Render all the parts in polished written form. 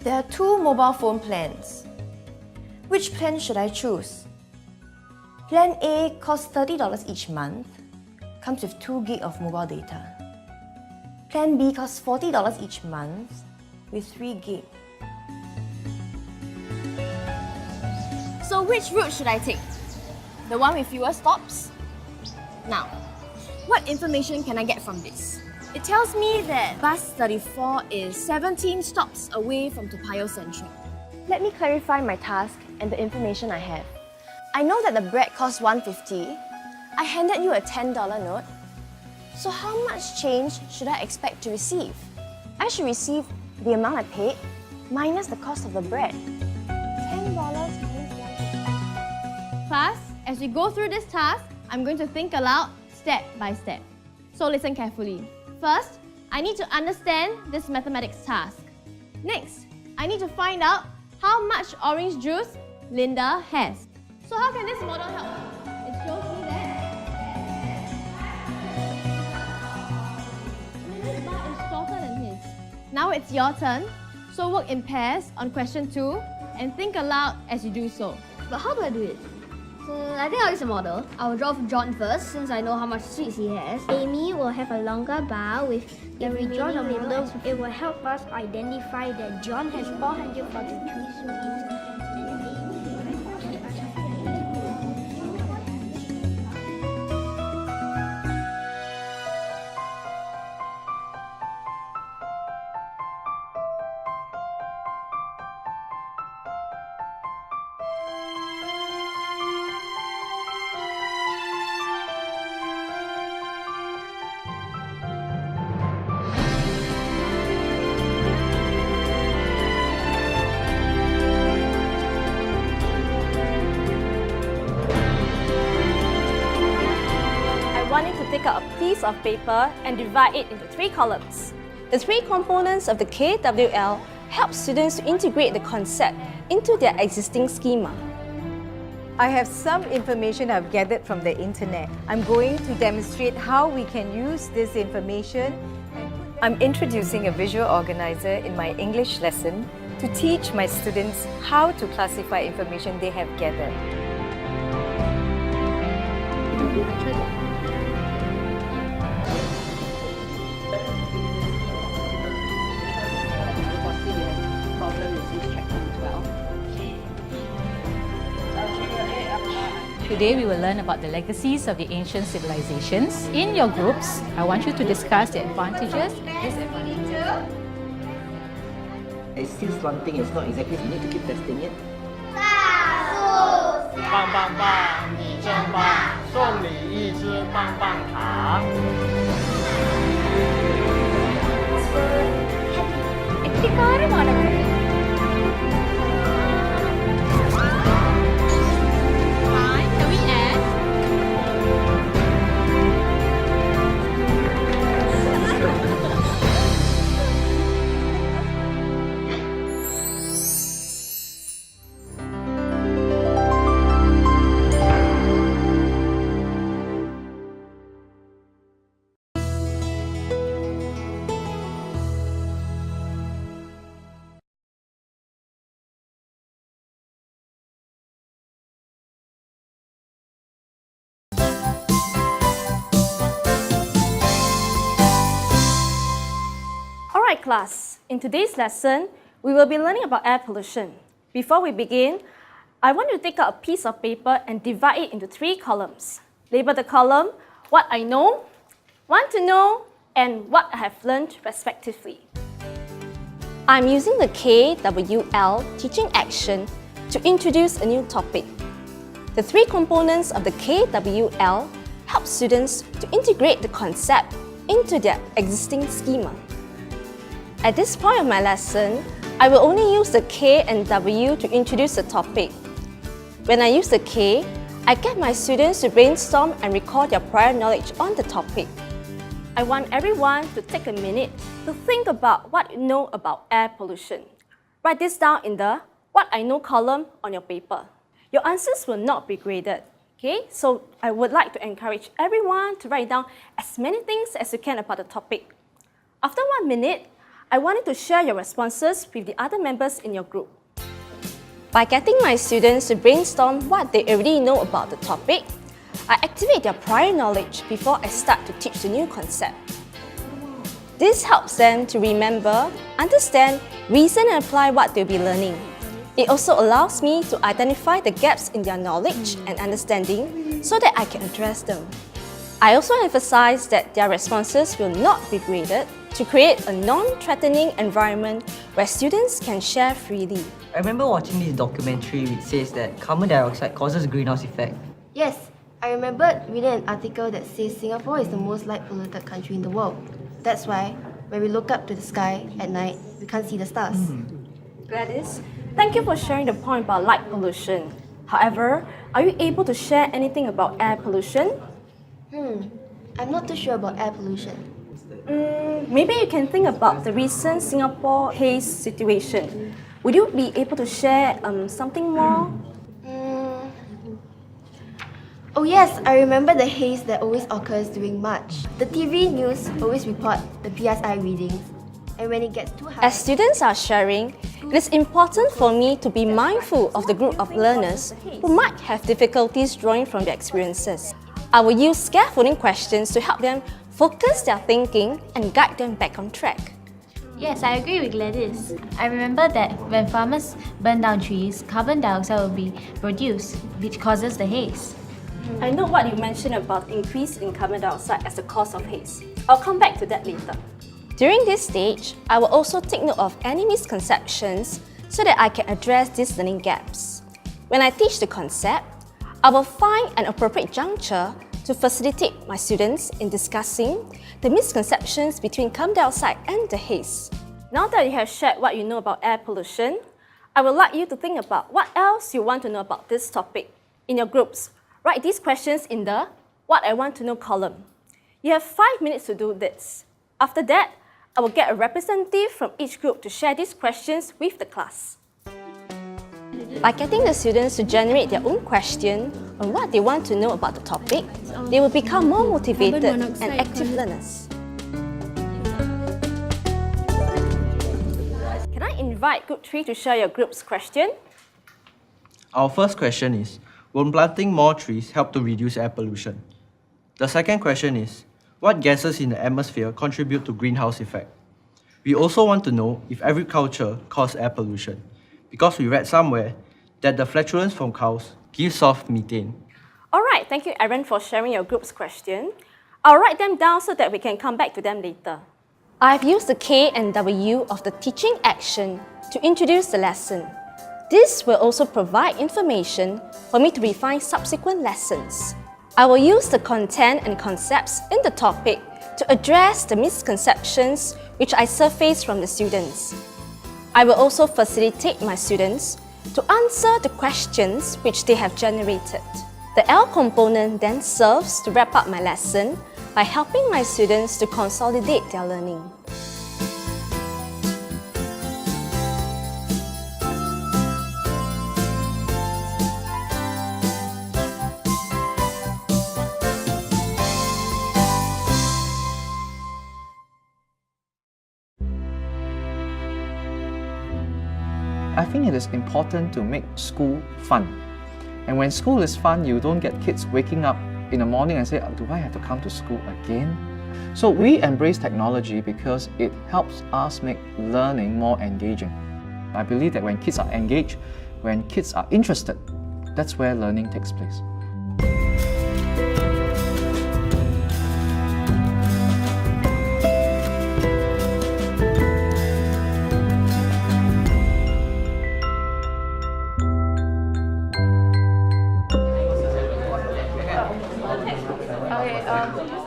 There are two mobile phone plans. Which plan should I choose? Plan A costs $30 each month, comes with 2 GB of mobile data. Plan B costs $40 each month with 3 GB. So which route should I take? The one with fewer stops? Now, what information can I get from this? It tells me that bus 34 is 17 stops away from Toa Payoh Central. Let me clarify my task and the information I have. I know that the bread costs $1.50. I handed you a $10 note. So how much change should I expect to receive? I should receive the amount I paid minus the cost of the bread. $10 minus $1.50. Class, as we go through this task, I'm going to think aloud step by step. So listen carefully. First, I need to understand this mathematics task. Next, I need to find out how much orange juice Linda has. So how can this model help? It shows me that Linda's bar is shorter than his. Now it's your turn. So work in pairs on question 2 and think aloud as you do so. But how do I do it? So I think I'll use a model. I'll draw John first since I know how much sweets he has. Amy will have a longer bar with the If we draw the remaining model, little it will help us identify that John has 443 sweets. I want you to take out a piece of paper and divide it into 3 columns. The 3 components of the KWL help students to integrate the concept into their existing schema. I have some information I've gathered from the internet. I'm going to demonstrate how we can use this information. I'm introducing a visual organizer in my English lesson to teach my students how to classify information they have gathered. Today we will learn about the legacies of the ancient civilizations. In your groups, I want you to discuss the advantages and disadvantages. It's still slanting, it's not exactly, you need to keep testing it. 棒棒棒，你真棒！送你一支棒棒糖。Can we add? Alright class, in today's lesson, we will be learning about air pollution. Before we begin, I want you to take out a piece of paper and divide it into 3 columns. Label the column, what I know, want to know, and what I have learned respectively. I'm using the KWL teaching action to introduce a new topic. The 3 components of the KWL help students to integrate the concept into their existing schema. At this point of my lesson, I will only use the K and W to introduce the topic. When I use the K, I get my students to brainstorm and record their prior knowledge on the topic. I want everyone to take a minute to think about what you know about air pollution. Write this down in the What I Know column on your paper. Your answers will not be graded. Okay? So I would like to encourage everyone to write down as many things as you can about the topic. After 1 minute, I want you to share your responses with the other members in your group. By getting my students to brainstorm what they already know about the topic, I activate their prior knowledge before I start to teach the new concept. This helps them to remember, understand, reason and apply what they'll be learning. It also allows me to identify the gaps in their knowledge and understanding so that I can address them. I also emphasize that their responses will not be graded to create a non-threatening environment where students can share freely. I remember watching this documentary which says that carbon dioxide causes greenhouse effect. Yes, I remembered reading an article that says Singapore is the most light polluted country in the world. That's why when we look up to the sky at night, we can't see the stars. Gladys, thank you for sharing the point about light pollution. However, are you able to share anything about air pollution? I'm not too sure about air pollution. Maybe you can think about the recent Singapore haze situation. Would you be able to share something more? Oh yes, I remember the haze that always occurs during March. The TV news always report the PSI readings, and when it gets too high... As students are sharing, it is important for me to be mindful of the group of learners who might have difficulties drawing from their experiences. I will use scaffolding questions to help them focus their thinking and guide them back on track. Yes, I agree with Gladys. I remember that when farmers burn down trees, carbon dioxide will be produced, which causes the haze. I know what you mentioned about increase in carbon dioxide as the cause of haze. I'll come back to that later. During this stage, I will also take note of any misconceptions so that I can address these learning gaps. When I teach the concept, I will find an appropriate juncture to facilitate my students in discussing the misconceptions between carbon dioxide and the haze. Now that you have shared what you know about air pollution, I would like you to think about what else you want to know about this topic. In your groups, write these questions in the What I Want to Know column. You have 5 minutes to do this. After that, I will get a representative from each group to share these questions with the class. By getting the students to generate their own question on what they want to know about the topic, they will become more motivated and active learners. Can I invite Group 3 to share your group's question? Our first question is, will planting more trees help to reduce air pollution? The second question is, what gases in the atmosphere contribute to greenhouse effect? We also want to know if agriculture causes air pollution, because we read somewhere that the flatulence from cows gives off methane. Alright, thank you Aaron for sharing your group's question. I'll write them down so that we can come back to them later. I've used the K and W of the teaching action to introduce the lesson. This will also provide information for me to refine subsequent lessons. I will use the content and concepts in the topic to address the misconceptions which I surface from the students. I will also facilitate my students to answer the questions which they have generated. The L component then serves to wrap up my lesson by helping my students to consolidate their learning. I think it is important to make school fun. And when school is fun, you don't get kids waking up in the morning and say, oh, do I have to come to school again? So we embrace technology because it helps us make learning more engaging. I believe that when kids are engaged, when kids are interested, that's where learning takes place.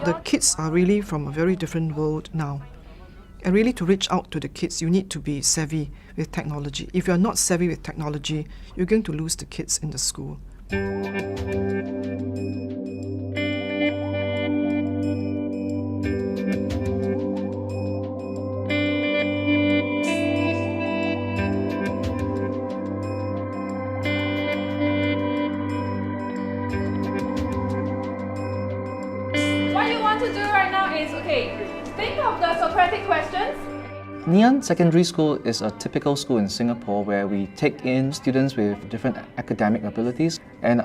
The kids are really from a very different world now. And really to reach out to the kids, you need to be savvy with technology. If you're not savvy with technology, you're going to lose the kids in the school. What you want to do right now is, think of the Socratic questions. Ngee Secondary School is a typical school in Singapore where we take in students with different academic abilities, and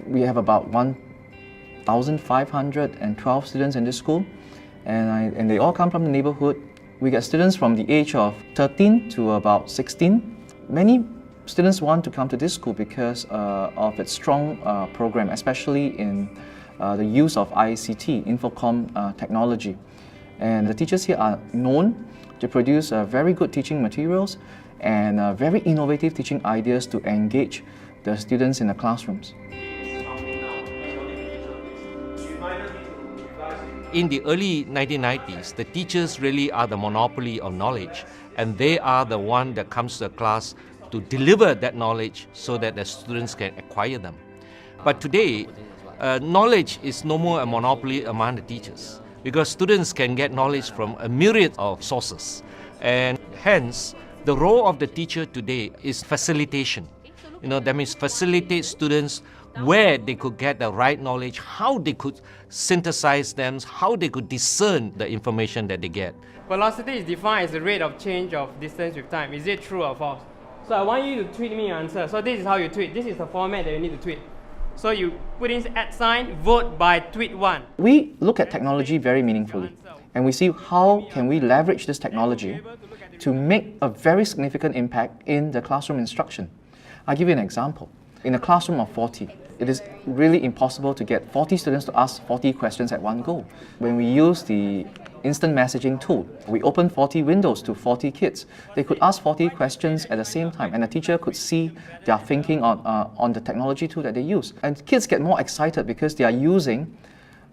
we have about 1,512 students in this school, and they all come from the neighborhood. We get students from the age of 13 to about 16. Many students want to come to this school because of its strong program, especially in the use of ICT, Infocom technology. And the teachers here are known to produce very good teaching materials and very innovative teaching ideas to engage the students in the classrooms. In the early 1990s, the teachers really are the monopoly of knowledge, and they are the one that comes to the class to deliver that knowledge so that the students can acquire them. But today, knowledge is no more a monopoly among the teachers, because students can get knowledge from a myriad of sources, and hence the role of the teacher today is facilitation. That means facilitate students where they could get the right knowledge, how they could synthesize them, how they could discern the information that they get. Velocity is defined as the rate of change of distance with time. Is it true or false? So I want you to tweet me your answer. So this is how you tweet. This is the format that you need to tweet. So you put in @ vote by tweet 1. We look at technology very meaningfully, and we see how can we leverage this technology to make a very significant impact in the classroom instruction. I'll give you an example. In a classroom of 40, it is really impossible to get 40 students to ask 40 questions at one go. When we use the instant messaging tool, we open 40 windows to 40 kids. They could ask 40 questions at the same time, and the teacher could see their thinking on the technology tool that they use. And kids get more excited because they are using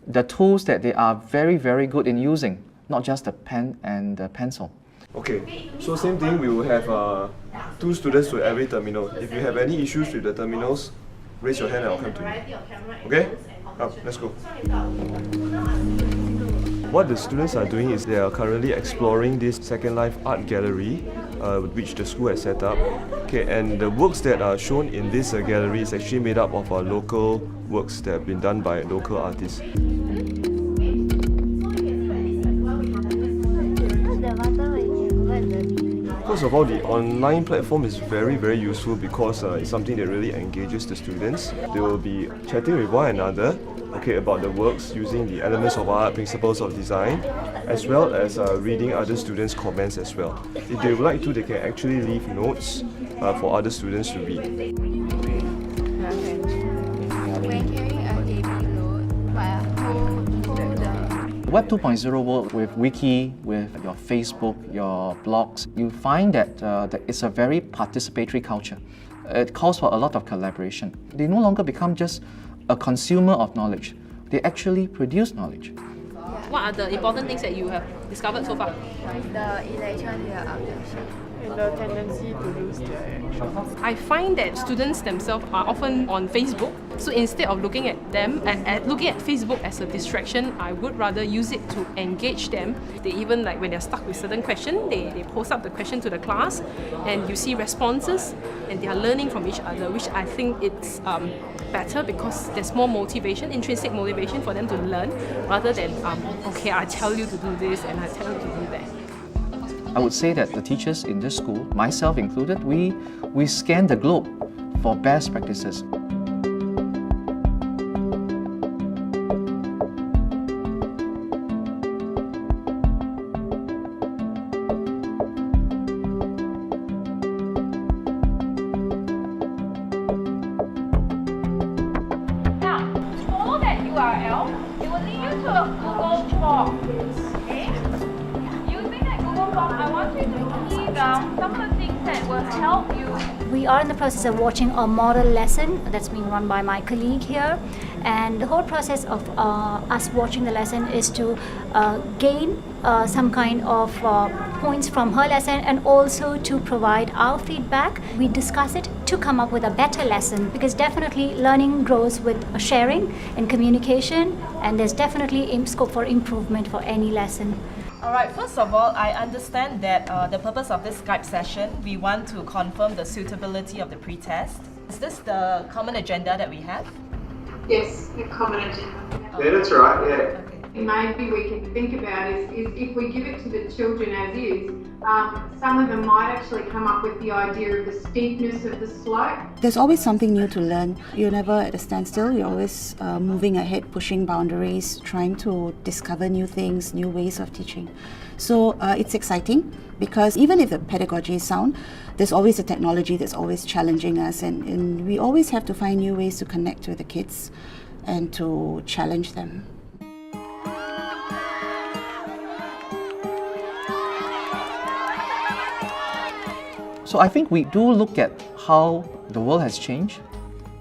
the tools that they are very, very good in using, not just the pen and the pencil. Okay, so same thing, we will have 2 students to every terminal. If you have any issues with the terminals, raise your hand and I'll come to you. Okay? Let's go. What the students are doing is they are currently exploring this Second Life art gallery which the school has set up. Okay, and the works that are shown in this gallery is actually made up of local works that have been done by local artists. First of all, the online platform is very, very useful because it's something that really engages the students. They will be chatting with one another, about the works using the elements of art, principles of design, as well as reading other students' comments as well. If they would like to, they can actually leave notes for other students to read. Web 2.0 world with Wiki, with your Facebook, your blogs, you find that it's a very participatory culture. It calls for a lot of collaboration. They no longer become just a consumer of knowledge. They actually produce knowledge. What are the important things that you have discovered so far? The election here are and the tendency to lose their actions. I find that students themselves are often on Facebook, so instead of looking at them and looking at Facebook as a distraction, I would rather use it to engage them. They even, like when they're stuck with certain question, they post up the question to the class, and you see responses, and they are learning from each other, which I think it's better because there's more motivation, intrinsic motivation for them to learn, rather than okay, I tell you to do this and I tell you to do that. I would say that the teachers in this school, myself included, we scan the globe for best practices. Now, follow that URL. It will lead you to a Google form. Okay? Using that Google form, I want you to key down some of the things that will help you. We are in the process of watching a model lesson that's being run by my colleague here, and the whole process of us watching the lesson is to gain some kind of points from her lesson and also to provide our feedback. We discuss it to come up with a better lesson, because definitely learning grows with sharing and communication, and there's definitely scope for improvement for any lesson. Alright, first of all, I understand that the purpose of this Skype session, we want to confirm the suitability of the pretest. Is this the common agenda that we have? Yes, the common agenda. Yeah, that's right, yeah. Okay. Maybe we can think about is if we give it to the children as is, some of them might actually come up with the idea of the steepness of the slope. There's always something new to learn. You're never at a standstill. You're always moving ahead, pushing boundaries, trying to discover new things, new ways of teaching. So it's exciting because even if the pedagogy is sound, there's always a technology that's always challenging us, and we always have to find new ways to connect with the kids and to challenge them. So I think we do look at how the world has changed,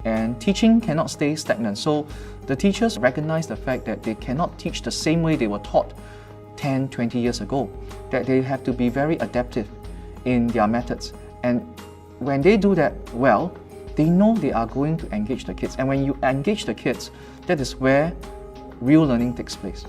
and teaching cannot stay stagnant. So the teachers recognize the fact that they cannot teach the same way they were taught 10, 20 years ago, that they have to be very adaptive in their methods. And when they do that well, they know they are going to engage the kids. And when you engage the kids, that is where real learning takes place.